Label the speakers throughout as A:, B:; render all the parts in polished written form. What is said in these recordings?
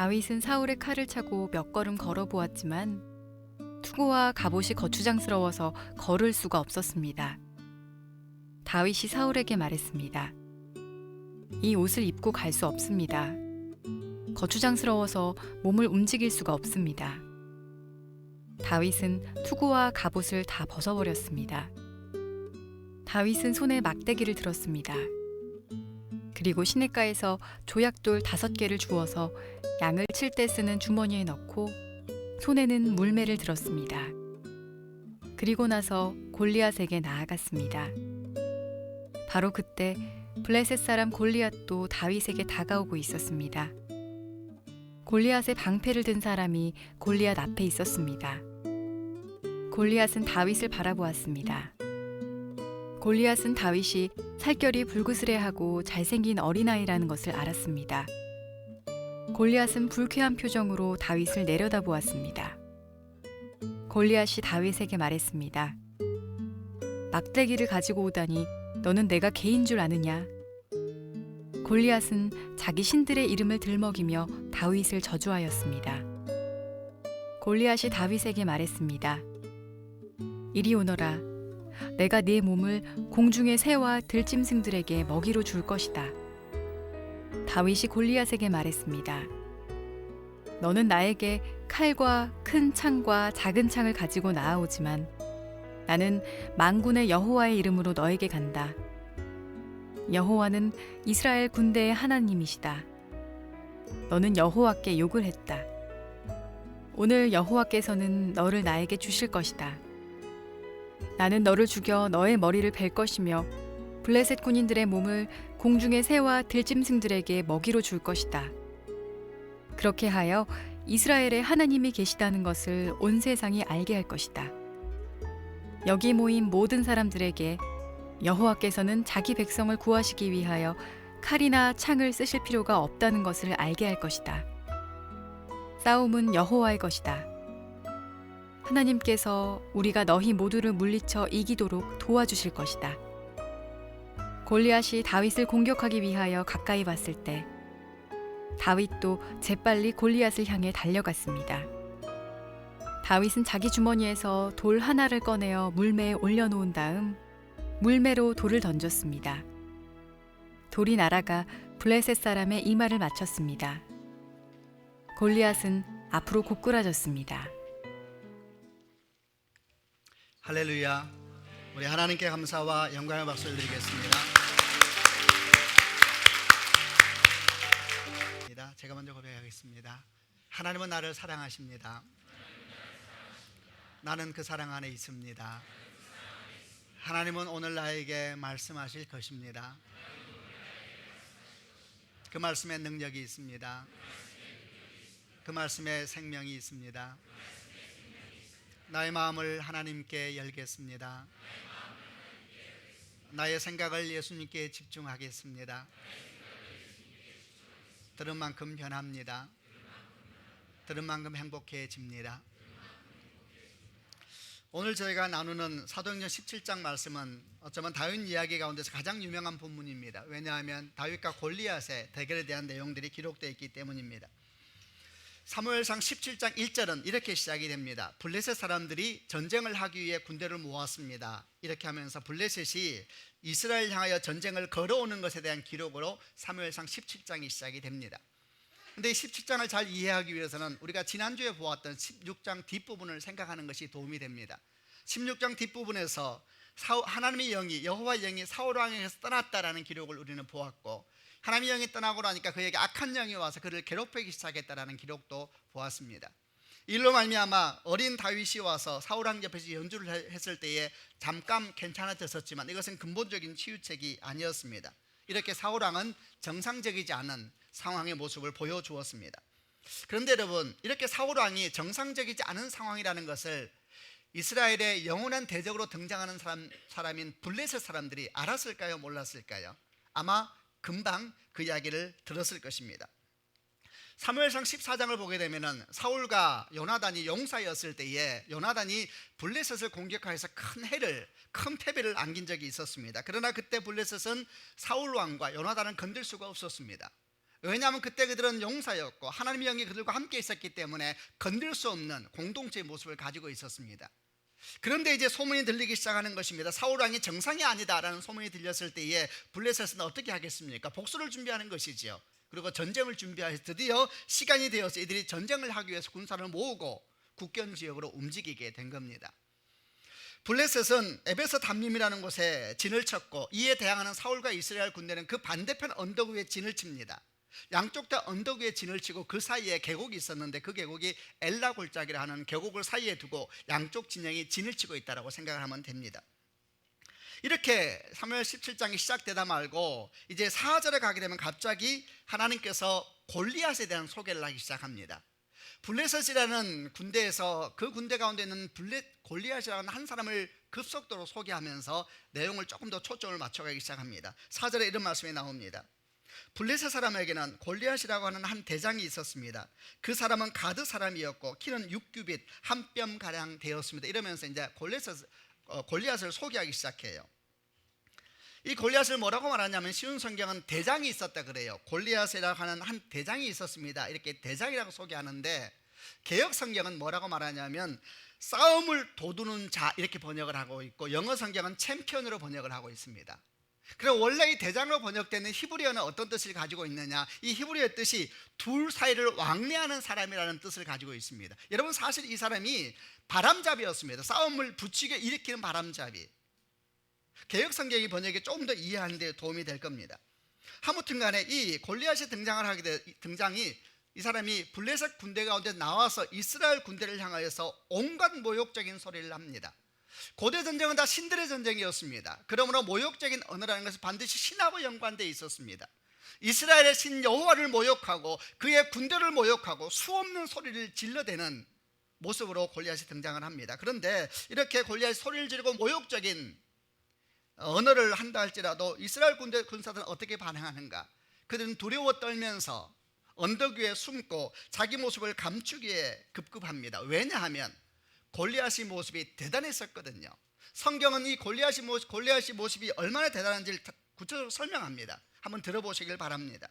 A: 다윗은 사울의 칼을 차고 몇 걸음 걸어 보았지만 투구와 갑옷이 거추장스러워서 걸을 수가 없었습니다. 다윗이 사울에게 말했습니다. 이 옷을 입고 갈 수 없습니다. 거추장스러워서 몸을 움직일 수가 없습니다. 다윗은 투구와 갑옷을 다 벗어버렸습니다. 다윗은 손에 막대기를 들었습니다. 그리고 시냇가에서 조약돌 5개를 주워서 양을 칠 때 쓰는 주머니에 넣고 손에는 물매를 들었습니다. 그리고 나서 골리앗에게 나아갔습니다. 바로 그때 블레셋 사람 골리앗도 다윗에게 다가오고 있었습니다. 골리앗의 방패를 든 사람이 골리앗 앞에 있었습니다. 골리앗은 다윗을 바라보았습니다. 골리앗은 다윗이 살결이 불그스레하고 잘생긴 어린아이라는 것을 알았습니다. 골리앗은 불쾌한 표정으로 다윗을 내려다보았습니다. 골리앗이 다윗에게 말했습니다. 막대기를 가지고 오다니 너는 내가 개인 줄 아느냐? 골리앗은 자기 신들의 이름을 들먹이며 다윗을 저주하였습니다. 골리앗이 다윗에게 말했습니다. 이리 오너라. 내가 네 몸을 공중의 새와 들짐승들에게 먹이로 줄 것이다. 다윗이 골리앗에게 말했습니다. 너는 나에게 칼과 큰 창과 작은 창을 가지고 나아오지만 나는 만군의 여호와의 이름으로 너에게 간다. 여호와는 이스라엘 군대의 하나님이시다. 너는 여호와께 욕을 했다. 오늘 여호와께서는 너를 나에게 주실 것이다. 나는 너를 죽여 너의 머리를 벨 것이며 블레셋 군인들의 몸을 공중의 새와 들짐승들에게 먹이로 줄 것이다. 그렇게 하여 이스라엘에 하나님이 계시다는 것을 온 세상이 알게 할 것이다. 여기 모인 모든 사람들에게 여호와께서는 자기 백성을 구하시기 위하여 칼이나 창을 쓰실 필요가 없다는 것을 알게 할 것이다. 싸움은 여호와의 것이다. 하나님께서 우리가 너희 모두를 물리쳐 이기도록 도와주실 것이다. 골리앗이 다윗을 공격하기 위하여 가까이 왔을 때 다윗도 재빨리 골리앗을 향해 달려갔습니다. 다윗은 자기 주머니에서 돌 하나를 꺼내어 물매에 올려놓은 다음 물매로 돌을 던졌습니다. 돌이 날아가 블레셋 사람의 이마를 맞췄습니다. 골리앗은 앞으로 고꾸라졌습니다.
B: 할렐루야. 우리 하나님께 감사와 영광의 박수를 드리겠습니다. 제가 먼저 고백하겠습니다. 하나님은 나를 사랑하십니다. 나는 그 사랑 안에 있습니다. 하나님은 오늘 나에게 말씀하실 것입니다. 그 말씀에 능력이 있습니다. 그 말씀에 생명이 있습니다. 나의 마음을 하나님께 열겠습니다. 나의 생각을 예수님께 집중하겠습니다. 들은 만큼 변합니다. 들은 만큼 행복해집니다. 오늘 저희가 나누는 사도행전 17장 말씀은 어쩌면 다윗 이야기 가운데서 가장 유명한 본문입니다. 왜냐하면 다윗과 골리앗의 대결에 대한 내용들이 기록되어 있기 때문입니다. 사무엘상 17장 1절은 이렇게 시작이 됩니다. 블레셋 사람들이 전쟁을 하기 위해 군대를 모았습니다. 이렇게 하면서 블레셋이 이스라엘 향하여 전쟁을 걸어오는 것에 대한 기록으로 사무엘상 17장이 시작이 됩니다. 그런데 이 17장을 잘 이해하기 위해서는 우리가 지난주에 보았던 16장 뒷부분을 생각하는 것이 도움이 됩니다. 16장 뒷부분에서 하나님의 영이 여호와의 영이 사울 왕에게서 떠났다라는 기록을 우리는 보았고, 하나님의 영이 떠나고 나니까 그에게 악한 영이 와서 그를 괴롭히기 시작했다라는 기록도 보았습니다. 일로 말미암아 어린 다윗이 와서 사울 왕 옆에서 연주를 했을 때에 잠깐 괜찮아졌었지만 이것은 근본적인 치유책이 아니었습니다. 이렇게 사울 왕은 정상적이지 않은 상황의 모습을 보여주었습니다. 그런데 여러분, 이렇게 사울 왕이 정상적이지 않은 상황이라는 것을 이스라엘의 영원한 대적으로 등장하는 사람인 블레셋 사람들이 알았을까요? 몰랐을까요? 아마 금방 그 이야기를 들었을 것입니다. 사무엘상 14장을 보게 되면 사울과 요나단이 용사였을 때에 요나단이 블레셋을 공격하여서 큰 패배를 안긴 적이 있었습니다. 그러나 그때 블레셋은 사울 왕과 요나단을 건들 수가 없었습니다. 왜냐하면 그때 그들은 용사였고 하나님의 영이 그들과 함께 있었기 때문에 건들 수 없는 공동체의 모습을 가지고 있었습니다. 그런데 이제 소문이 들리기 시작하는 것입니다. 사울 왕이 정상이 아니다라는 소문이 들렸을 때에 블레셋은 어떻게 하겠습니까? 복수를 준비하는 것이지요. 그리고 전쟁을 준비해서 드디어 시간이 되어서 이들이 전쟁을 하기 위해서 군사를 모으고 국경 지역으로 움직이게 된 겁니다. 블레셋은 에베스 담림이라는 곳에 진을 쳤고 이에 대항하는 사울과 이스라엘 군대는 그 반대편 언덕 위에 진을 칩니다. 양쪽 다 언덕 위에 진을 치고 그 사이에 계곡이 있었는데 그 계곡이 엘라 골짜기라 하는 계곡을 사이에 두고 양쪽 진영이 진을 치고 있다고 생각을 하면 됩니다. 이렇게 사무엘 17장이 시작되다 말고 이제 4절에 가게 되면 갑자기 하나님께서 골리앗에 대한 소개를 하기 시작합니다. 블레셋이라는 군대에서 그 군대 가운데 있는 골리앗이라는 한 사람을 급속도로 소개하면서 내용을 조금 더 초점을 맞춰가기 시작합니다. 4절에 이런 말씀이 나옵니다. 블레셋 사람에게는 골리앗이라고 하는 한 대장이 있었습니다. 그 사람은 가드 사람이었고 키는 6규빗 한 뼘 가량 되었습니다. 이러면서 이제 골리앗을 소개하기 시작해요. 이 골리앗을 뭐라고 말하냐면 쉬운 성경은 대장이 있었다 그래요. 골리앗이라고 하는 한 대장이 있었습니다. 이렇게 대장이라고 소개하는데 개역 성경은 뭐라고 말하냐면 싸움을 도두는 자 이렇게 번역을 하고 있고 영어 성경은 챔피언으로 번역을 하고 있습니다. 그럼 원래 이 대장으로 번역되는 히브리어는 어떤 뜻을 가지고 있느냐? 이 히브리어의 뜻이 둘 사이를 왕래하는 사람이라는 뜻을 가지고 있습니다. 여러분 사실 이 사람이 바람잡이였습니다. 싸움을 부추겨 일으키는 바람잡이. 개역 성경의 번역이 조금 더 이해하는 데 도움이 될 겁니다. 아무튼 간에 이 골리앗이 등장이 이 사람이 블레셋 군대 가운데 나와서 이스라엘 군대를 향하여서 온갖 모욕적인 소리를 합니다. 고대 전쟁은 다 신들의 전쟁이었습니다. 그러므로 모욕적인 언어라는 것은 반드시 신하고 연관되어 있었습니다. 이스라엘의 신 여호와를 모욕하고 그의 군대를 모욕하고 수없는 소리를 질러대는 모습으로 골리앗이 등장을 합니다. 그런데 이렇게 골리앗이 소리를 지르고 모욕적인 언어를 한다 할지라도 이스라엘 군대 군사들은 어떻게 반응하는가? 그들은 두려워 떨면서 언덕 위에 숨고 자기 모습을 감추기에 급급합니다. 왜냐하면 골리앗의 모습이 대단했었거든요. 성경은 이 골리앗의 모습이 얼마나 대단한지를 구체적으로 설명합니다. 한번 들어보시길 바랍니다.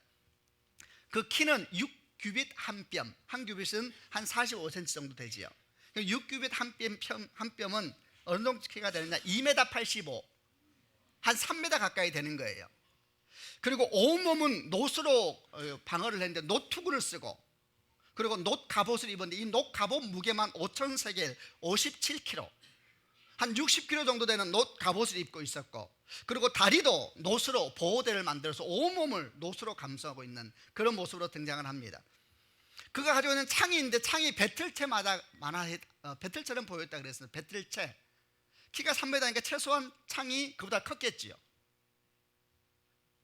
B: 그 키는 6규빗 한 뼘, 한 규빗은 한 45cm 정도 되지요. 6규빗 한 뼘은 어느 정도 키가 되느냐? 2m 85, 한 3m 가까이 되는 거예요. 그리고 온몸은 놋으로 방어를 했는데 놋투구를 쓰고 그리고 놋 갑옷을 입었는데 이 놋 갑옷 무게만 5,000세겔 57kg, 한 60kg 정도 되는 놋 갑옷을 입고 있었고 그리고 다리도 놋으로 보호대를 만들어서 온몸을 놋으로 감싸고 있는 그런 모습으로 등장을 합니다. 그가 가지고 있는 창이 있는데 창이 배틀채마다 배틀처럼 보였다 그랬어요. 배틀채. 키가 3m니까 최소한 창이 그보다 컸겠지요.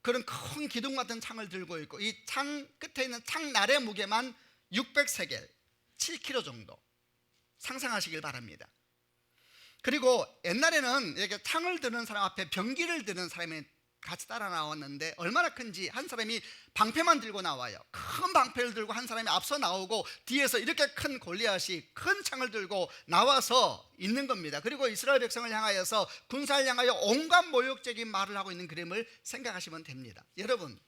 B: 그런 큰 기둥 같은 창을 들고 있고 이 창 끝에 있는 창날의 무게만 600세겔 7kg 정도 상상하시길 바랍니다. 그리고 옛날에는 이렇게 창을 드는 사람 앞에 병기를 드는 사람이 같이 따라 나왔는데 얼마나 큰지 한 사람이 방패만 들고 나와요. 큰 방패를 들고 한 사람이 앞서 나오고 뒤에서 이렇게 큰 골리앗이 큰 창을 들고 나와서 있는 겁니다. 그리고 이스라엘 백성을 향하여서 군사를 향하여 온갖 모욕적인 말을 하고 있는 그림을 생각하시면 됩니다. 여러분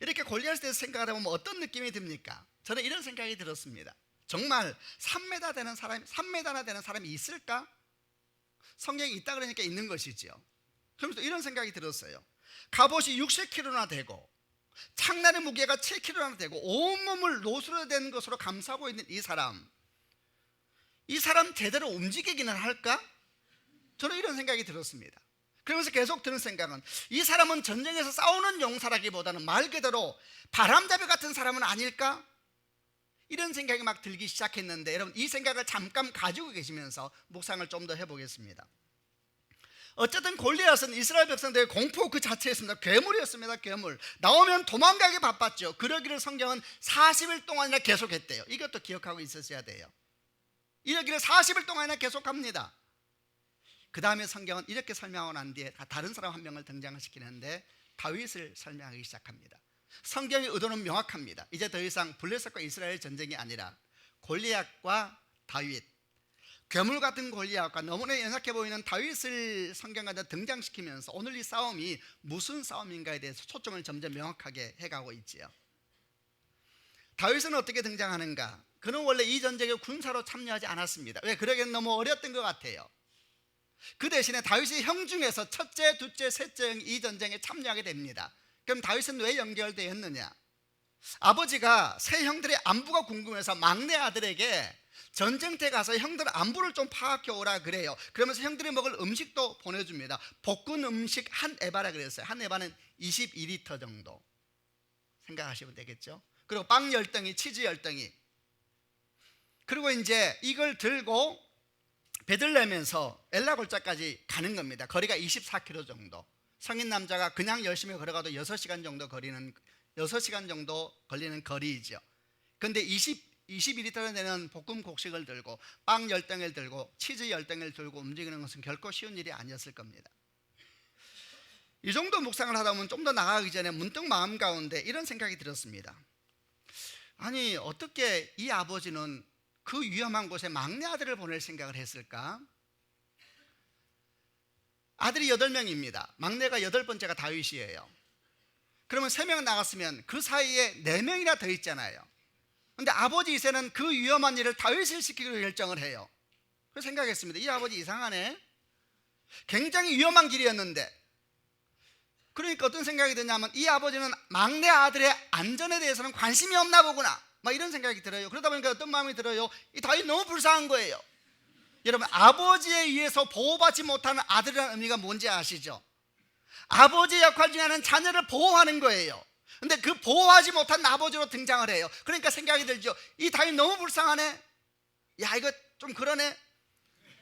B: 이렇게 골리앗에 대해서 생각하다 보면 어떤 느낌이 듭니까? 저는 이런 생각이 들었습니다. 정말 3m나 되는 사람이 있을까? 성경이 있다 그러니까 있는 것이지요. 그러면서 이런 생각이 들었어요. 갑옷이 60kg나 되고 창날의 무게가 7kg나 되고 온몸을 놋으로 된 것으로 감싸고 있는 이 사람 제대로 움직이기는 할까? 저는 이런 생각이 들었습니다. 그러면서 계속 드는 생각은 이 사람은 전쟁에서 싸우는 용사라기보다는 말 그대로 바람잡이 같은 사람은 아닐까? 이런 생각이 막 들기 시작했는데 여러분 이 생각을 잠깐 가지고 계시면서 묵상을 좀 더 해보겠습니다. 어쨌든 골리앗은 이스라엘 백성들의 공포 그 자체였습니다. 괴물이었습니다. 괴물. 나오면 도망가기 바빴죠. 그러기를 성경은 40일 동안이나 계속했대요. 이것도 기억하고 있으셔야 돼요. 이러기를 40일 동안이나 계속합니다. 그 다음에 성경은 이렇게 설명하고 난 뒤에 다른 사람 한 명을 등장시키는데 다윗을 설명하기 시작합니다. 성경의 의도는 명확합니다. 이제 더 이상 블레셋과 이스라엘 전쟁이 아니라 골리앗과 다윗, 괴물 같은 골리앗과 너무나 연약해 보이는 다윗을 성경가에 등장시키면서 오늘 이 싸움이 무슨 싸움인가에 대해서 초점을 점점 명확하게 해가고 있지요. 다윗은 어떻게 등장하는가? 그는 원래 이 전쟁에 군사로 참여하지 않았습니다. 왜? 그러기엔 너무 어렸던 것 같아요. 그 대신에 다윗의 형 중에서 첫째, 둘째, 셋째 형이 이 전쟁에 참여하게 됩니다. 그럼 다윗은 왜 연결되었느냐? 아버지가 세 형들의 안부가 궁금해서 막내 아들에게 전쟁터에 가서 형들 안부를 좀 파악해 오라 그래요. 그러면서 형들이 먹을 음식도 보내줍니다. 볶은 음식 한 에바라 그랬어요. 한 에바는 22리터 정도 생각하시면 되겠죠. 그리고 빵 10덩이, 치즈 10덩이. 그리고 이제 이걸 들고 배들 내면서 엘라 골짜까지 가는 겁니다. 거리가 24km 정도. 성인 남자가 그냥 열심히 걸어가도 6시간 정도 걸리는 거리이죠. 그런데 22리터를 되는 볶음 곡식을 들고 빵 10덩이를 들고 치즈 10덩이를 들고 움직이는 것은 결코 쉬운 일이 아니었을 겁니다. 이 정도 묵상을 하다 보면 좀 더 나아가기 전에 문득 마음 가운데 이런 생각이 들었습니다. 아니, 어떻게 이 아버지는 그 위험한 곳에 막내 아들을 보낼 생각을 했을까? 아들이 8명입니다. 막내가 8번째가 다윗이에요. 그러면 3명 나갔으면 그 사이에 4명이나 더 있잖아요. 근데 아버지 이세는 그 위험한 일을 다윗을 시키기로 결정을 해요. 그래서 생각했습니다. 이 아버지 이상하네. 굉장히 위험한 길이었는데. 그러니까 어떤 생각이 드냐면 이 아버지는 막내 아들의 안전에 대해서는 관심이 없나 보구나, 막 이런 생각이 들어요. 그러다 보니까 어떤 마음이 들어요? 이 다윗 너무 불쌍한 거예요. 여러분, 아버지에 의해서 보호받지 못하는 아들이라는 의미가 뭔지 아시죠? 아버지의 역할 중에 하나는 자녀를 보호하는 거예요. 근데 그 보호하지 못한 아버지로 등장을 해요. 그러니까 생각이 들죠. 이 다윗 너무 불쌍하네. 야, 이거 좀 그러네.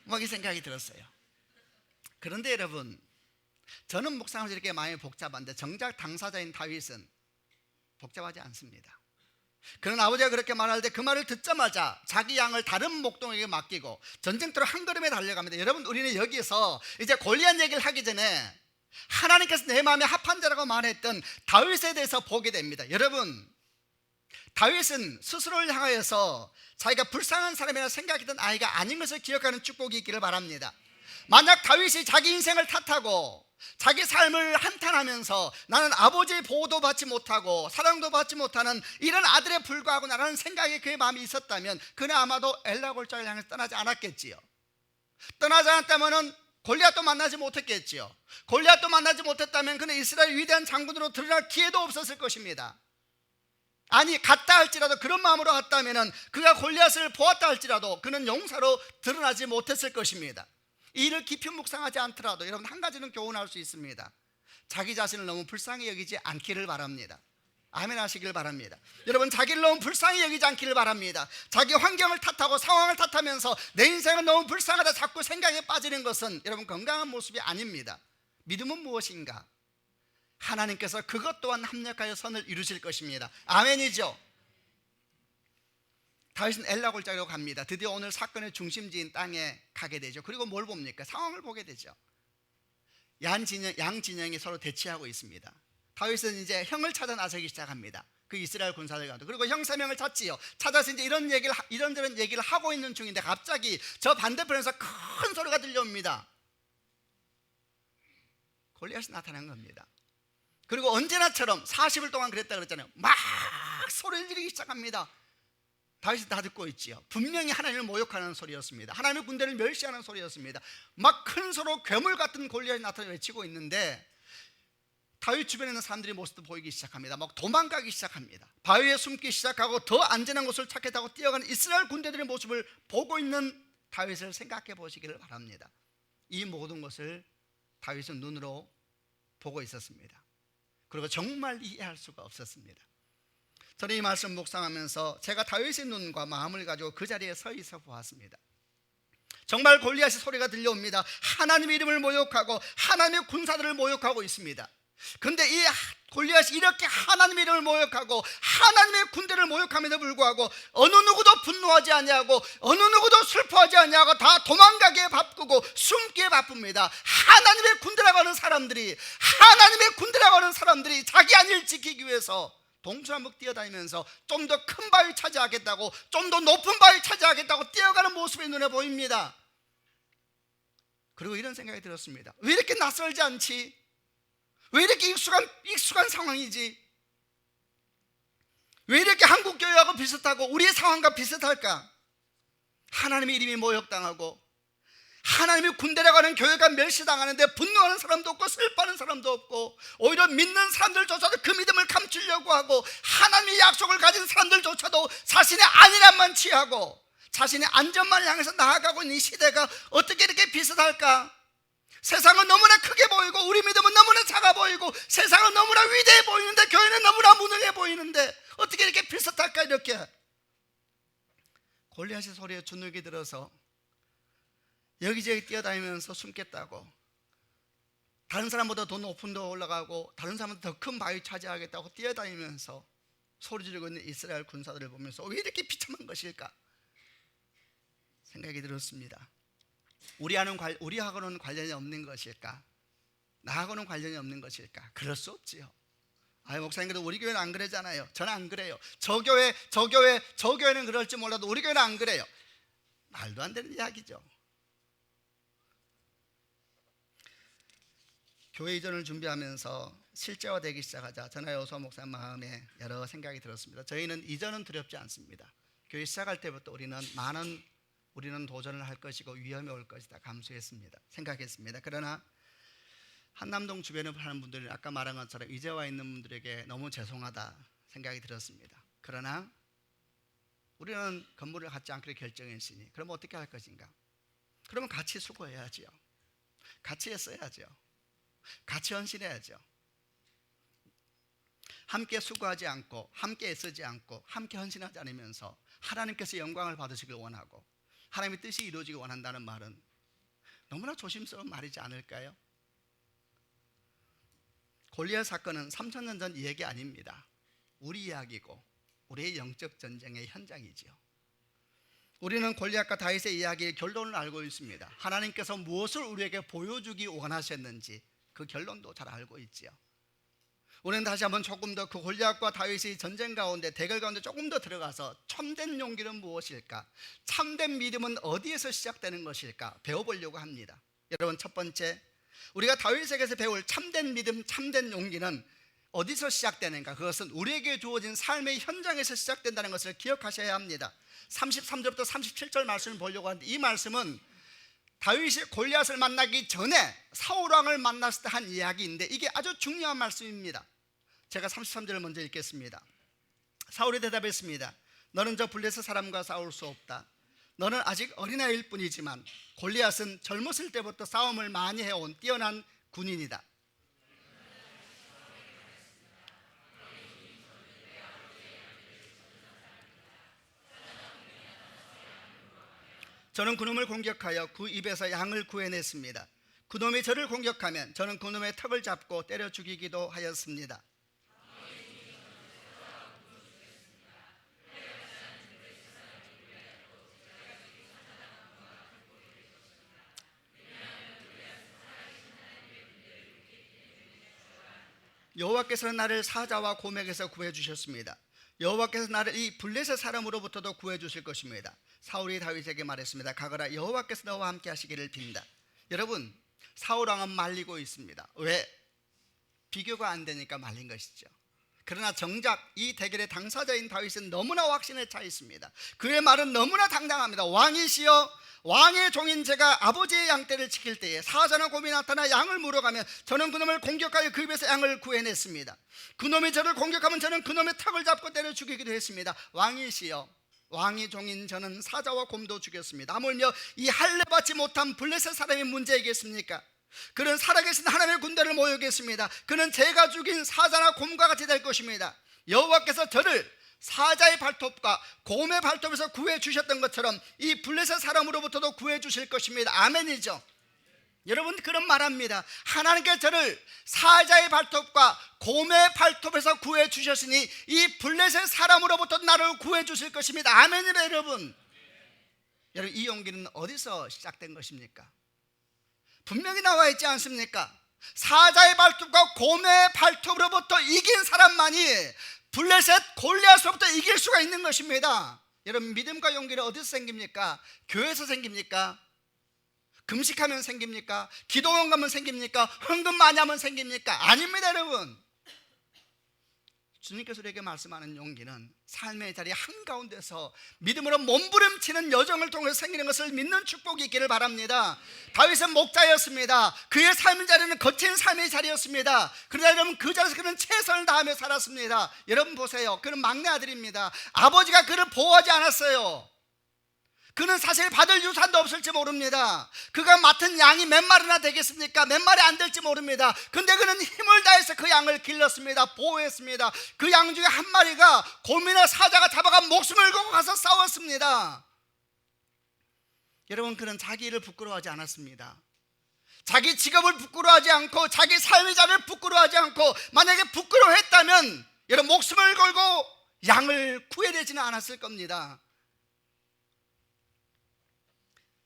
B: 막 이 생각이 들었어요. 그런데 여러분, 저는 묵상을 이렇게 많이 복잡한데 정작 당사자인 다윗은 복잡하지 않습니다. 그는 아버지가 그렇게 말할 때 그 말을 듣자마자 자기 양을 다른 목동에게 맡기고 전쟁터로 한 걸음에 달려갑니다. 여러분, 우리는 여기서 이제 골리앗 얘기를 하기 전에 하나님께서 내 마음에 합한 자라고 말했던 다윗에 대해서 보게 됩니다. 여러분, 다윗은 스스로를 향하여서 자기가 불쌍한 사람이라 생각했던 아이가 아닌 것을 기억하는 축복이 있기를 바랍니다. 만약 다윗이 자기 인생을 탓하고 자기 삶을 한탄하면서 나는 아버지의 보호도 받지 못하고 사랑도 받지 못하는 이런 아들에 불과하구나라는 생각이 그의 마음에 있었다면 그는 아마도 엘라 골짜기를 향해서 떠나지 않았겠지요. 떠나지 않았다면 골리앗도 만나지 못했겠지요. 골리앗도 만나지 못했다면 그는 이스라엘 위대한 장군으로 드러날 기회도 없었을 것입니다. 아니, 갔다 할지라도 그런 마음으로 갔다면 그가 골리앗을 보았다 할지라도 그는 용사로 드러나지 못했을 것입니다. 이 일을 깊이 묵상하지 않더라도 여러분, 한 가지는 교훈할 수 있습니다. 자기 자신을 너무 불쌍히 여기지 않기를 바랍니다. 아멘 하시길 바랍니다. 여러분, 자기를 너무 불쌍히 여기지 않기를 바랍니다. 자기 환경을 탓하고 상황을 탓하면서 내 인생은 너무 불쌍하다 자꾸 생각에 빠지는 것은 여러분 건강한 모습이 아닙니다. 믿음은 무엇인가? 하나님께서 그것 또한 합력하여 선을 이루실 것입니다. 아멘이죠. 다윗은 엘라 골짜기로 갑니다. 드디어 오늘 사건의 중심지인 땅에 가게 되죠. 그리고 뭘 봅니까? 상황을 보게 되죠. 양 진영이 서로 대치하고 있습니다. 다윗은 이제 형을 찾아 나서기 시작합니다. 그 이스라엘 군사들 가운데. 그리고 형 3명을 찾지요. 찾아서 이제 이런저런 얘기를 하고 있는 중인데 갑자기 저 반대편에서 큰 소리가 들려옵니다. 골리앗이 나타난 겁니다. 그리고 언제나처럼 40일 동안 그랬다 그랬잖아요. 막 소리를 지르기 시작합니다. 다윗이 다 듣고 있지요. 분명히 하나님을 모욕하는 소리였습니다. 하나님의 군대를 멸시하는 소리였습니다. 막 큰 소로 괴물 같은 골리앗이 나타나 외치고 있는데 다윗 주변에 있는 사람들이 모습도 보이기 시작합니다. 막 도망가기 시작합니다. 바위에 숨기 시작하고 더 안전한 곳을 찾겠다고 뛰어가는 이스라엘 군대들의 모습을 보고 있는 다윗을 생각해 보시기를 바랍니다. 이 모든 것을 다윗은 눈으로 보고 있었습니다. 그리고 정말 이해할 수가 없었습니다. 저는 이 말씀 묵상하면서 제가 다윗의 눈과 마음을 가지고 그 자리에 서 있어 보았습니다. 정말 골리앗의 소리가 들려옵니다. 하나님의 이름을 모욕하고 하나님의 군사들을 모욕하고 있습니다. 근데 이 골리앗이 이렇게 하나님의 이름을 모욕하고 하나님의 군대를 모욕함에도 불구하고 어느 누구도 분노하지 아니하고 어느 누구도 슬퍼하지 아니하고 다 도망가기에 바쁘고 숨기에 바쁩니다. 하나님의 군대라고 하는 사람들이 자기 안위를 지키기 위해서 동서남북 뛰어다니면서 좀 더 큰 바위 차지하겠다고, 좀 더 높은 바위 차지하겠다고 뛰어가는 모습이 눈에 보입니다. 그리고 이런 생각이 들었습니다. 왜 이렇게 낯설지 않지? 왜 이렇게 익숙한 상황이지? 왜 이렇게 한국 교회하고 비슷하고 우리의 상황과 비슷할까? 하나님의 이름이 모욕당하고 하나님이 군대라고 하는 교회가 멸시당하는데 분노하는 사람도 없고 슬퍼하는 사람도 없고, 오히려 믿는 사람들조차도 그 믿음을 감추려고 하고, 하나님의 약속을 가진 사람들조차도 자신의 안일함만 취하고 자신의 안전만 향해서 나아가고 있는 이 시대가 어떻게 이렇게 비슷할까? 세상은 너무나 크게 보이고 우리 믿음은 너무나 작아 보이고, 세상은 너무나 위대해 보이는데 교회는 너무나 무능해 보이는데 어떻게 이렇게 비슷할까? 이렇게 골리앗의 소리에 주눅이 들어서 여기저기 뛰어다니면서 숨겠다고, 다른 사람보다 더 높은 데 올라가고 다른 사람보다 더 큰 바위 차지하겠다고 뛰어다니면서 소리 지르고 있는 이스라엘 군사들을 보면서 왜 이렇게 비참한 것일까 생각이 들었습니다. 우리하고는 관련이 없는 것일까? 나하고는 관련이 없는 것일까? 그럴 수 없지요. 목사님, 그래도 우리 교회는 안 그러잖아요. 저는 안 그래요. 저 교회는 그럴지 몰라도 우리 교회는 안 그래요. 말도 안 되는 이야기죠. 교회 이전을 준비하면서 실제화되기 시작하자 저나 여호수아 목사님 마음에 여러 생각이 들었습니다. 저희는 이전은 두렵지 않습니다. 교회 시작할 때부터 우리는 도전을 할 것이고 위험이 올 것이다 생각했습니다. 그러나 한남동 주변에 사는 분들은 아까 말한 것처럼 이제 와 있는 분들에게 너무 죄송하다 생각이 들었습니다. 그러나 우리는 건물을 갖지 않기로 결정했으니 그럼 어떻게 할 것인가? 그러면 같이 수고해야지요. 같이 했어야죠. 같이 헌신해야죠. 함께 수고하지 않고 함께 애쓰지 않고 함께 헌신하지 않으면서 하나님께서 영광을 받으시길 원하고 하나님의 뜻이 이루어지길 원한다는 말은 너무나 조심스러운 말이지 않을까요? 골리앗 사건은 3000년 전 이야기 아닙니다. 우리 이야기고 우리의 영적 전쟁의 현장이지요. 우리는 골리앗과 다윗의 이야기의 결론을 알고 있습니다. 하나님께서 무엇을 우리에게 보여주기 원하셨는지 그 결론도 잘 알고 있지요. 우리는 다시 한번 조금 더 그 골리앗과 다윗의 전쟁 가운데, 대결 가운데 조금 더 들어가서 참된 용기는 무엇일까? 참된 믿음은 어디에서 시작되는 것일까? 배워보려고 합니다. 여러분, 첫 번째, 우리가 다윗에게서 배울 참된 믿음, 참된 용기는 어디서 시작되는가? 그것은 우리에게 주어진 삶의 현장에서 시작된다는 것을 기억하셔야 합니다. 33절부터 37절 말씀을 보려고 하는데, 이 말씀은 다윗이 골리앗을 만나기 전에 사울왕을 만났을 때 한 이야기인데 이게 아주 중요한 말씀입니다. 제가 33절을 먼저 읽겠습니다. 사울이 대답했습니다. 너는 저 블레셋 사람과 싸울 수 없다. 너는 아직 어린아이일 뿐이지만 골리앗은 젊었을 때부터 싸움을 많이 해온 뛰어난 군인이다. 저는 그놈을 공격하여 그 입에서 양을 구해냈습니다. 그놈이 저를 공격하면 저는 그놈의 턱을 잡고 때려 죽이기도 하였습니다. 여호와께서는 나를 사자와 곰에게서 구해주셨습니다. 여호와께서 나를 이 블레셋 사람으로부터도 구해주실 것입니다. 사울이 다윗에게 말했습니다. 가거라, 여호와께서 너와 함께 하시기를 빈다. 여러분, 사울왕은 말리고 있습니다. 왜? 비교가 안 되니까 말린 것이죠. 그러나 정작 이 대결의 당사자인 다윗은 너무나 확신에 차 있습니다. 그의 말은 너무나 당당합니다. 왕이시여, 왕의 종인 제가 아버지의 양떼를 지킬 때에 사자나 곰이 나타나 양을 물어가면 저는 그놈을 공격하여 그 입에서 양을 구해냈습니다. 그놈이 저를 공격하면 저는 그놈의 턱을 잡고 때려 죽이기도 했습니다. 왕이시여, 왕의 종인 저는 사자와 곰도 죽였습니다. 하물며 이 할례 받지 못한 블레셋 사람이 문제이겠습니까? 그는 살아계신 하나님의 군대를 모으겠습니다. 그는 제가 죽인 사자나 곰과 같이 될 것입니다. 여호와께서 저를 사자의 발톱과 곰의 발톱에서 구해 주셨던 것처럼 이 블레셋 사람으로부터도 구해 주실 것입니다. 아멘이죠. 여러분, 그런 말합니다. 하나님께서 저를 사자의 발톱과 곰의 발톱에서 구해 주셨으니 이 블레셋 사람으로부터 나를 구해 주실 것입니다. 아멘이다. 여러분, 이 용기는 어디서 시작된 것입니까? 분명히 나와 있지 않습니까? 사자의 발톱과 곰의 발톱으로부터 이긴 사람만이 블레셋 골리앗으로부터 이길 수가 있는 것입니다. 여러분, 믿음과 용기는 어디서 생깁니까? 교회에서 생깁니까? 금식하면 생깁니까? 기도원 가면 생깁니까? 헌금 많이 하면 생깁니까? 아닙니다, 여러분. 주님께서 우리에게 말씀하는 용기는 삶의 자리 한가운데서 믿음으로 몸부림치는 여정을 통해서 생기는 것을 믿는 축복이 있기를 바랍니다. 다윗은 목자였습니다. 그의 삶의 자리는 거친 삶의 자리였습니다. 그러나 여러분, 그 자리에서 그는 최선을 다하며 살았습니다. 여러분 보세요. 그는 막내 아들입니다. 아버지가 그를 보호하지 않았어요. 그는 사실 받을 유산도 없을지 모릅니다. 그가 맡은 양이 몇 마리나 되겠습니까? 몇 마리 안 될지 모릅니다. 근데 그는 힘을 다해서 그 양을 길렀습니다. 보호했습니다. 그 양 중에 한 마리가 곰이나 사자가 잡아가 목숨을 걸고 가서 싸웠습니다. 여러분, 그는 자기 일을 부끄러워하지 않았습니다. 자기 직업을 부끄러워하지 않고 자기 삶의 자리를 부끄러워하지 않고, 만약에 부끄러워했다면 여러분, 목숨을 걸고 양을 구해내지는 않았을 겁니다.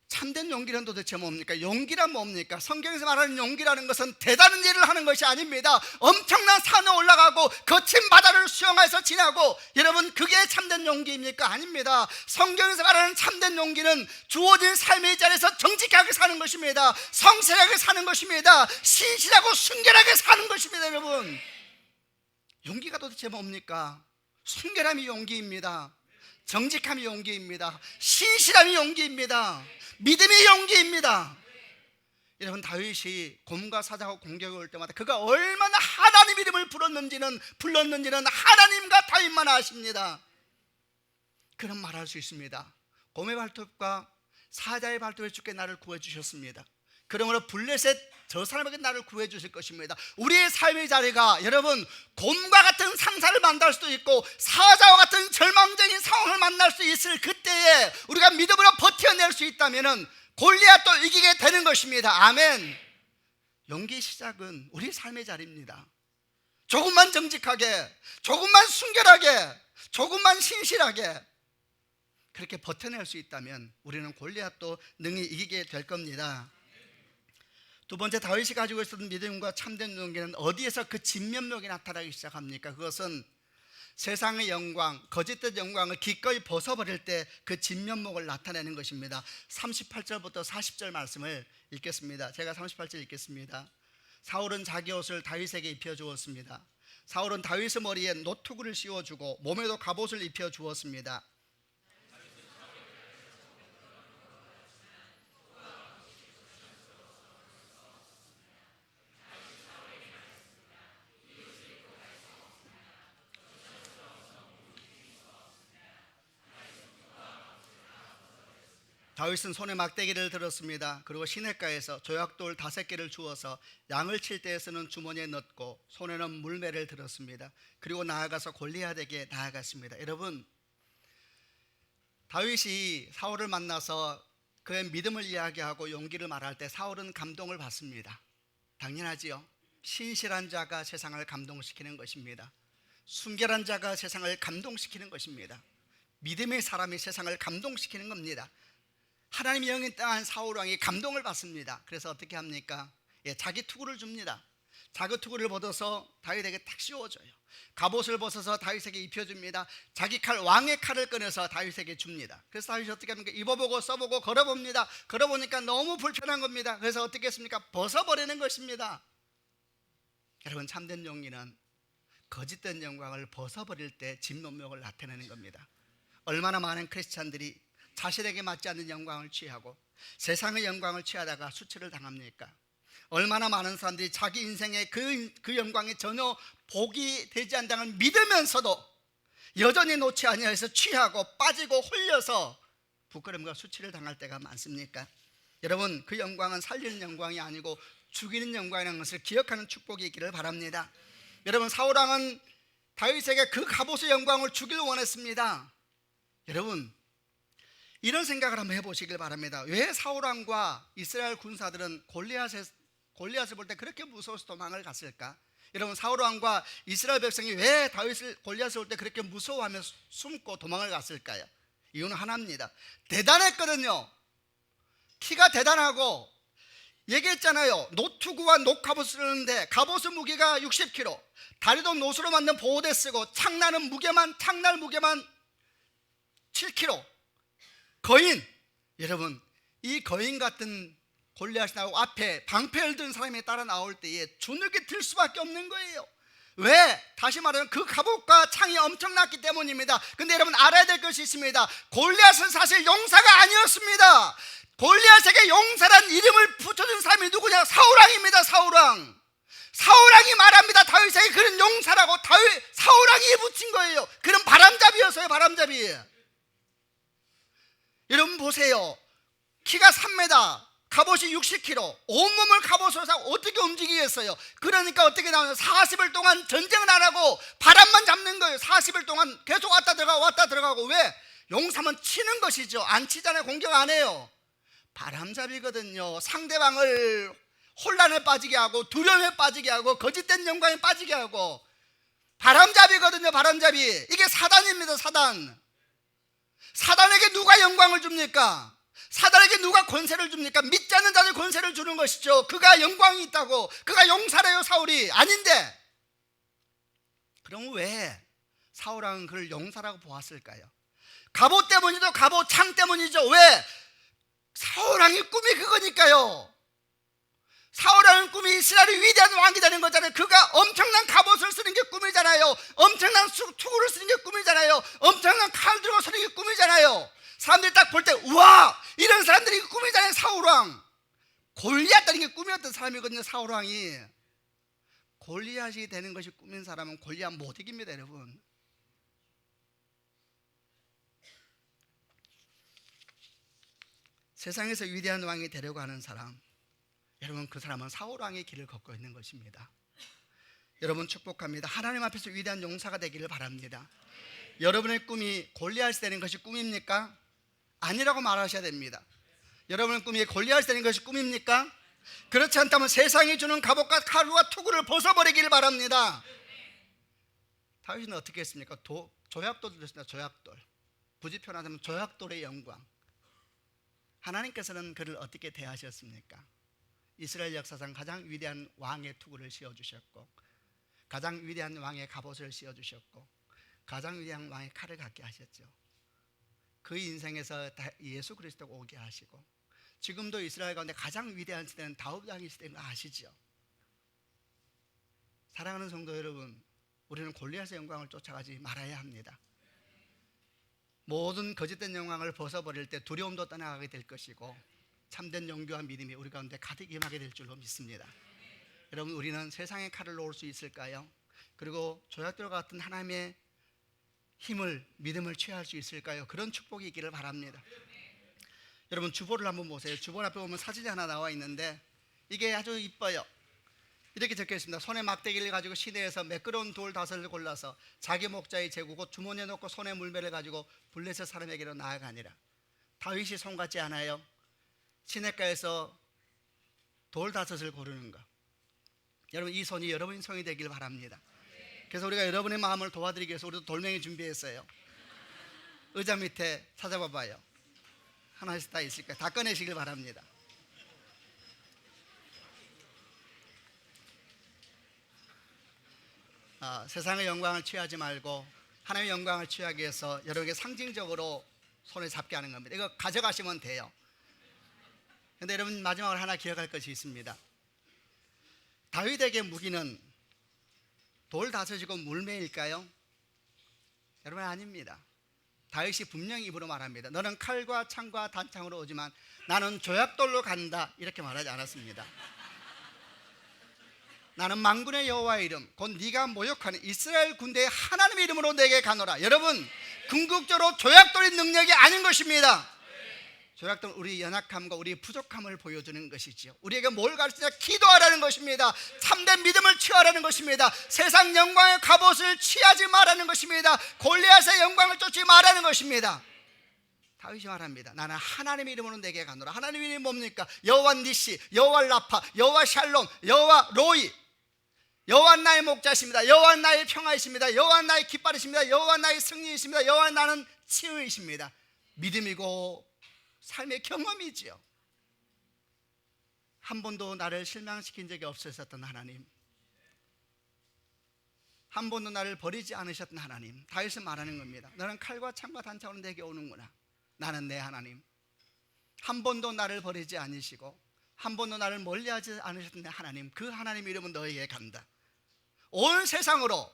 B: 참된 용기는 도대체 뭡니까? 용기란 뭡니까? 성경에서 말하는 용기라는 것은 대단한 일을 하는 것이 아닙니다. 엄청난 산에 올라가고 거친 바다를 수영해서 지나고, 여러분, 그게 참된 용기입니까? 아닙니다. 성경에서 말하는 참된 용기는 주어진 삶의 자리에서 정직하게 사는 것입니다. 성실하게 사는 것입니다. 신실하고 순결하게 사는 것입니다. 여러분, 용기가 도대체 뭡니까? 순결함이 용기입니다. 정직함이 용기입니다. 신실함이 용기입니다. 믿음이 용기입니다. 여러분, 다윗이 곰과 사자가 공격이 올 때마다 그가 얼마나 하나님 이름을 불렀는지는 하나님과 다윗만 아십니다. 그런 말할 수 있습니다. 곰의 발톱과 사자의 발톱에 주께 나를 구해주셨습니다. 그러므로 블레셋 저 사람에게 나를 구해 주실 것입니다. 우리의 삶의 자리가 여러분, 곰과 같은 상사를 만날 수도 있고 사자와 같은 절망적인 상황을 만날 수 있을 그때에 우리가 믿음으로 버텨낼 수 있다면 골리앗도 이기게 되는 것입니다. 아멘. 용기의 시작은 우리 삶의 자리입니다. 조금만 정직하게, 조금만 순결하게, 조금만 신실하게 그렇게 버텨낼 수 있다면 우리는 골리앗도 능히 이기게 될 겁니다. 두 번째, 다윗이 가지고 있었던 믿음과 참된 용기는 어디에서 그 진면목이 나타나기 시작합니까? 그것은 세상의 영광, 거짓된 영광을 기꺼이 벗어버릴 때 그 진면목을 나타내는 것입니다. 38절부터 40절 말씀을 읽겠습니다. 제가 38절 읽겠습니다. 사울은 자기 옷을 다윗에게 입혀주었습니다. 사울은 다윗의 머리에 노투구를 씌워주고 몸에도 갑옷을 입혀주었습니다. 다윗은 손에 막대기를 들었습니다. 그리고 시냇가에서 조약돌 5개를 주어서 양을 칠 때에 쓰는 주머니에 넣고 손에는 물매를 들었습니다. 그리고 나아가서 골리앗에게 나아갔습니다. 여러분, 다윗이 사울을 만나서 그의 믿음을 이야기하고 용기를 말할 때 사울은 감동을 받습니다. 당연하지요. 신실한 자가 세상을 감동시키는 것입니다. 순결한 자가 세상을 감동시키는 것입니다. 믿음의 사람이 세상을 감동시키는 겁니다. 하나님의 영이 땅한 사울 왕이 감동을 받습니다. 그래서 어떻게 합니까? 자기 투구를 줍니다. 자기 투구를 벗어서 다윗에게 탁 씌워줘요. 갑옷을 벗어서 다윗에게 입혀줍니다. 자기 칼, 왕의 칼을 꺼내서 다윗에게 줍니다. 그래서 다윗이 어떻게 합니까? 입어보고 써보고 걸어봅니다. 걸어보니까 너무 불편한 겁니다. 그래서 어떻게 했습니까? 벗어버리는 것입니다. 여러분, 참된 용기는 거짓된 영광을 벗어버릴 때 진면목을 나타내는 겁니다. 얼마나 많은 크리스찬들이 자신에게 맞지 않는 영광을 취하고 세상의 영광을 취하다가 수치를 당합니까? 얼마나 많은 사람들이 자기 인생의 그 영광이 전혀 복이 되지 않다는 걸 믿으면서도 여전히 놓지 아니하여서 취하고 빠지고 홀려서 부끄러움과 수치를 당할 때가 많습니까? 여러분, 그 영광은 살리는 영광이 아니고 죽이는 영광이라는 것을 기억하는 축복이 있기를 바랍니다. 여러분, 사울왕은 다윗에게 그 갑옷의 영광을 주길 원했습니다. 여러분, 이런 생각을 한번 해보시길 바랍니다. 왜 사울왕과 이스라엘 군사들은 골리앗을 볼 때 그렇게 무서워서 도망을 갔을까? 여러분, 사울왕과 이스라엘 백성이 왜 골리앗을 볼 때 그렇게 무서워하며 숨고 도망을 갔을까요? 이유는 하나입니다. 대단했거든요. 키가 대단하고 얘기했잖아요. 노투구와 녹갑옷을 쓰는데 갑옷의 무게가 60kg, 다리도 노수로 만든 보호대 쓰고 창날 무게만 7kg. 거인, 여러분 이 거인 같은 골리앗이 나오고 앞에 방패를 든 사람이 따라 나올 때에 주눅이 들 수밖에 없는 거예요. 왜? 다시 말하면 그 갑옷과 창이 엄청났기 때문입니다. 근데 여러분 알아야 될 것이 있습니다. 골리앗은 사실 용사가 아니었습니다. 골리앗에게 용사란 이름을 붙여준 사람이 누구냐? 사울왕입니다. 사울왕이 말합니다. 다윗에게 그런 용사라고. 사울왕이 붙인 거예요. 그런 바람잡이였어요. 바람잡이. 여러분 보세요. 키가 3m, 갑옷이 60kg, 온몸을 갑옷으로 사고 어떻게 움직이겠어요? 그러니까 어떻게 나오냐? 40일 동안 전쟁을 안 하고 바람만 잡는 거예요. 40일 동안 계속 왔다 들어가고. 왜? 용사면 치는 것이죠. 안 치잖아요. 공격 안 해요. 바람잡이거든요. 상대방을 혼란에 빠지게 하고 두려움에 빠지게 하고 거짓된 영광에 빠지게 하고. 바람잡이거든요. 바람잡이. 이게 사단입니다. 사단에게 누가 영광을 줍니까? 사단에게 누가 권세를 줍니까? 믿지 않는 자들 권세를 주는 것이죠. 그가 영광이 있다고. 그가 용사래요. 사울이 아닌데. 그럼 왜 사울왕은 그를 용사라고 보았을까요? 갑옷 때문이죠. 갑옷, 창 때문이죠. 왜? 사울왕의 꿈이 그거니까요. 사울왕의 꿈이 이스라엘의 위대한 왕이 되는 거잖아요. 그가 엄청난 갑옷을 쓰는 게 꿈이잖아요. 엄청난 투구를 쓰는 게 꿈이잖아요. 엄청난 칼 들고 서는 게 꿈이잖아요. 사람들이 딱 볼 때 우와, 이런 사람들이 꿈이잖아요. 사울왕. 골리앗다는 게 꿈이었던 사람이거든요. 사울왕이. 골리앗이 되는 것이 꿈인 사람은 골리앗 못 이깁니다. 여러분. 세상에서 위대한 왕이 되려고 하는 사람, 여러분 그 사람은 사울왕의 길을 걷고 있는 것입니다. 여러분 축복합니다. 하나님 앞에서 위대한 용사가 되기를 바랍니다. 여러분의 꿈이 골리앗이 되는 것이 꿈입니까? 아니라고 말하셔야 됩니다. 여러분의 꿈이 골리앗이 되는 것이 꿈입니까? 그렇지 않다면 세상이 주는 갑옷과 칼과 투구를 벗어버리기를 바랍니다. 다윗은 어떻게 했습니까? 조약돌을 줬습니다. 조약돌. 부지 표현하자면 조약돌의 영광. 하나님께서는 그를 어떻게 대하셨습니까? 이스라엘 역사상 가장 위대한 왕의 투구를 씌워주셨고, 가장 위대한 왕의 갑옷을 씌워주셨고, 가장 위대한 왕의 칼을 갖게 하셨죠. 그 인생에서 예수 그리스도가 오게 하시고, 지금도 이스라엘 가운데 가장 위대한 시대는 다윗 왕의 시대인 거 아시죠? 사랑하는 성도 여러분, 우리는 골리앗의 영광을 쫓아가지 말아야 합니다. 모든 거짓된 영광을 벗어버릴 때 두려움도 떠나가게 될 것이고, 참된 용기와 믿음이 우리 가운데 가득 임하게 될 줄로 믿습니다. 여러분, 우리는 세상의 칼을 놓을 수 있을까요? 그리고 조약돌 같은 하나님의 힘을, 믿음을 취할 수 있을까요? 그런 축복이 있기를 바랍니다. 여러분, 주보를 한번 보세요. 주보 앞에 보면 사진이 하나 나와 있는데 이게 아주 이뻐요. 이렇게 적혀 있습니다. 손에 막대기를 가지고 시내에서 매끄러운 돌 5을 골라서 자기 목자의 재고 곧 주머니에 넣고 손에 물매를 가지고 블레셋 사람에게로 나아가니라. 다윗이 손 같지 않아요? 시냇가에서 돌 5을 고르는 것. 여러분, 이 손이 여러분의 손이 되길 바랍니다. 그래서 우리가 여러분의 마음을 도와드리기 위해서 우리도 돌멩이 준비했어요. 의자 밑에 찾아봐 봐요. 하나씩 다 있을 거예요. 다 꺼내시길 바랍니다. 세상의 영광을 취하지 말고 하나님의 영광을 취하기 위해서 여러분에게 상징적으로 손을 잡게 하는 겁니다. 이거 가져가시면 돼요. 그런데 여러분, 마지막으로 하나 기억할 것이 있습니다. 다윗에게 무기는 돌 5이고 물매일까요? 여러분, 아닙니다. 다윗이 분명히 입으로 말합니다. 너는 칼과 창과 단창으로 오지만 나는 조약돌로 간다, 이렇게 말하지 않았습니다. 나는 만군의 여호와의 이름 곧 네가 모욕하는 이스라엘 군대의 하나님의 이름으로 내게 가노라. 여러분, 궁극적으로 조약돌의 능력이 아닌 것입니다. 조약돌은 우리 연약함과 우리 부족함을 보여주는 것이지요. 우리에게 뭘 가르치냐? 기도하라는 것입니다. 참된 믿음을 취하라는 것입니다. 세상 영광의 갑옷을 취하지 말라는 것입니다. 골리앗의 영광을 쫓지 말라는 것입니다. 다윗이 말합니다. 나는 하나님의 이름으로 내게 가노라. 하나님의 이름이 뭡니까? 여호와 니시, 여호와 라파, 여호와 샬롬, 여호와 로이. 여호와 나의 목자이십니다. 여호와 나의 평화이십니다. 여호와 나의 깃발이십니다. 여호와 나의 승리이십니다. 여호와 나는 치유이십니다. 믿음이고 삶의 경험이지요. 한 번도 나를 실망시킨 적이 없으셨던 하나님, 한 번도 나를 버리지 않으셨던 하나님, 다윗은 말하는 겁니다. 너는 칼과 창과 단창으로 내게 오는구나. 나는 내 하나님, 한 번도 나를 버리지 않으시고 한 번도 나를 멀리하지 않으셨던 하나님, 그 하나님 이름은 너에게 간다. 온 세상으로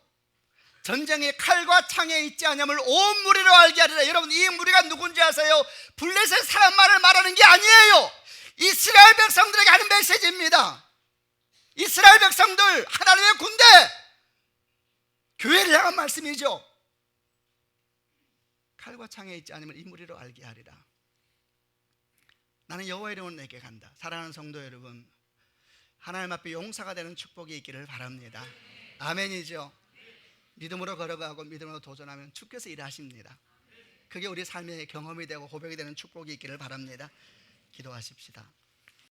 B: 전쟁의 칼과 창에 있지 않음을 온 무리로 알게 하리라. 여러분, 이 무리가 누군지 아세요? 블레셋 사람만을 말하는 게 아니에요. 이스라엘 백성들에게 하는 메시지입니다. 이스라엘 백성들, 하나님의 군대, 교회를 향한 말씀이죠. 칼과 창에 있지 않으면 이 무리로 알게 하리라. 나는 여호와의 이름으로 내게 간다. 사랑하는 성도 여러분, 하나님 앞에 용사가 되는 축복이 있기를 바랍니다. 아멘이죠. 믿음으로 걸어가고 믿음으로 도전하면 주께서 일하십니다. 그게 우리 삶의 경험이 되고 고백이 되는 축복이 있기를 바랍니다. 기도하십시다.